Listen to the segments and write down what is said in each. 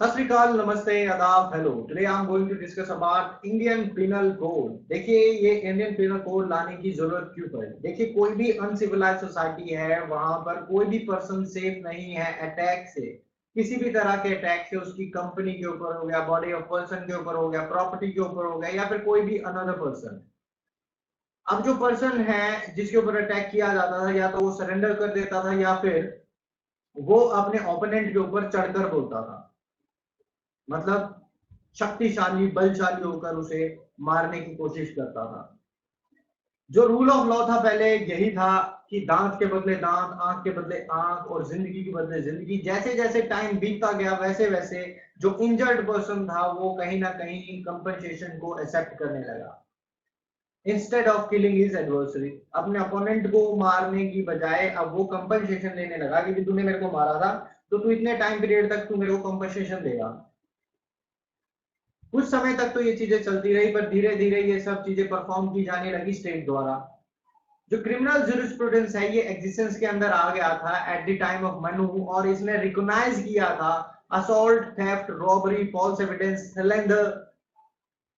सत श्री अकाल, नमस्ते, आदाब, hello. Today I am going to discuss about Indian penal code. देखिए, ये इंडियन पिनल कोड लाने की जरूरत क्यों पड़ी। देखिए, कोई भी अनसिविलाइज्ड सोसाइटी है, वहां पर कोई भी पर्सन सेफ नहीं है अटैक से। किसी भी तरह के अटैक से, उसकी कंपनी के ऊपर हो गया, बॉडी ऑफ पर्सन के ऊपर हो गया, प्रॉपर्टी के ऊपर हो गया, या फिर कोई भी अनदर पर्सन। अब जो पर्सन है जिसके ऊपर अटैक किया जाता था, या तो वो सरेंडर कर देता था, या फिर वो अपने ओपोनेंट के ऊपर चढ़कर बोलता था। मतलब शक्तिशाली, बलशाली होकर उसे मारने की कोशिश करता था। जो रूल ऑफ लॉ था पहले यही था कि दांत के बदले दांत, आंख के बदले आंख, और जिंदगी के बदले जिंदगी। जैसे जैसे टाइम बीतता गया, वैसे वैसे जो इंजर्ड पर्सन था वो कहीं ना कहीं कंपनसेशन को एक्सेप्ट करने लगा। Instead of killing his adversary, अपने अपोनेंट को मारने की बजाय अब वो कंपनसेशन लेने लगा कि तूने मेरे को मारा था, तो तू इतने टाइम पीरियड तक तू मेरे को कंपनसेशन देगा। कुछ समय तक तो ये चीजें चलती रही, पर धीरे धीरे ये सब चीजें परफॉर्म की जाने लगी स्टेट द्वारा। जो क्रिमिनल ज्यूरिस्प्रूडेंस है, ये एग्जिस्टेंस के अंदर आ गया था at the time of Manu, और इसने रिकॉग्नाइज किया था assault, theft, robbery, false evidence, slander,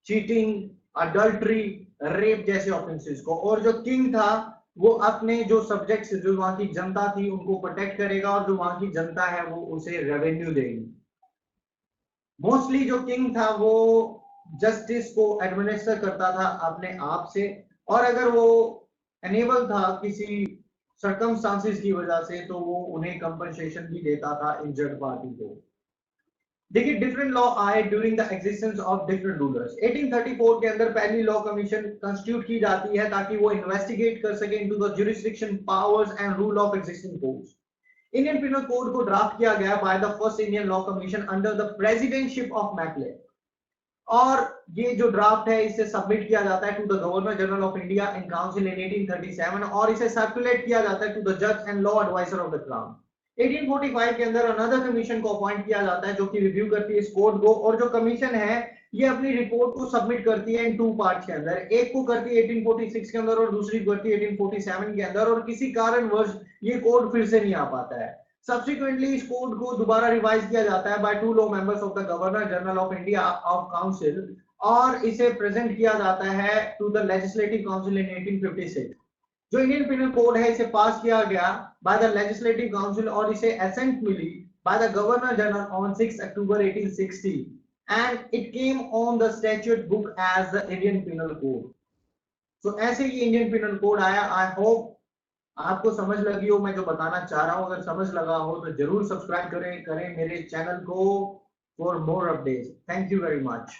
cheating, adultery, rape जैसे ऑफेंसेस को। और जो किंग था वो अपने जो सब्जेक्ट्स, जो वहां की जनता थी, उनको प्रोटेक्ट करेगा, और जो वहां की जनता है वो उसे रेवेन्यू देगी। मोस्टली जो किंग था वो जस्टिस को एडमिनिस्टर करता था अपने आप से, और अगर वो अनेबल था किसी सर्कमस्टांसेस की वजह से, तो वो उन्हें कंपनसेशन भी देता था इंजर्ड पार्टी को। देखिए, डिफरेंट लॉ आए during the existence of different rulers. 1834 के अंदर पहली लॉ कमीशन कंस्टिट्यूट की जाती है ताकि वो इन्वेस्टिगेट कर सके into the jurisdiction, powers and rule of existing courts. Indian penal code को ड्राफ्ट किया गया by the first Indian law commission under the presidentship of McClay, और ये जो ड्राफ्ट है इसे सबमिट किया जाता है to the governor general of India in council in 1837, और इसे सर्कुलेट किया जाता है टू द जज and law adviser of the crown. 1845 के अंदर अनदर कमीशन को अपॉइंट किया जाता है जो कि रिव्यू करती है इस कोड को, और जो कमीशन है ये अपनी रिपोर्ट को सबमिट करती है इन टू पार्ट्स के अंदर। एक को करती है 1846 के अंदर और दूसरी को करती है 1847 के अंदर, और किसी कारणवश ये कोड फिर से नहीं आ पाता है। सब्सिक्वेंटली इस कोड को दोबारा रिवाइज किया जाता है by two law members of the governor general of India of council, और इसे प्रेजेंट किया जाता है टू द लेजिस्लेटिव काउंसिल इन 1856। जो इंडियन पिनल कोड है इसे पास किया गया बाय द लेजिस्लेटिव काउंसिल, और इसे एसेंट मिली by the governor general on 6 October 1860, and it came on the statute book as the Indian penal code. तो ऐसे ही इंडियन पिनल कोड आया। आई होप आपको समझ लगी हो मैं जो बताना चाह रहा हूं। अगर समझ लगा हो तो जरूर सब्सक्राइब करें मेरे चैनल को for more updates. Thank you very much.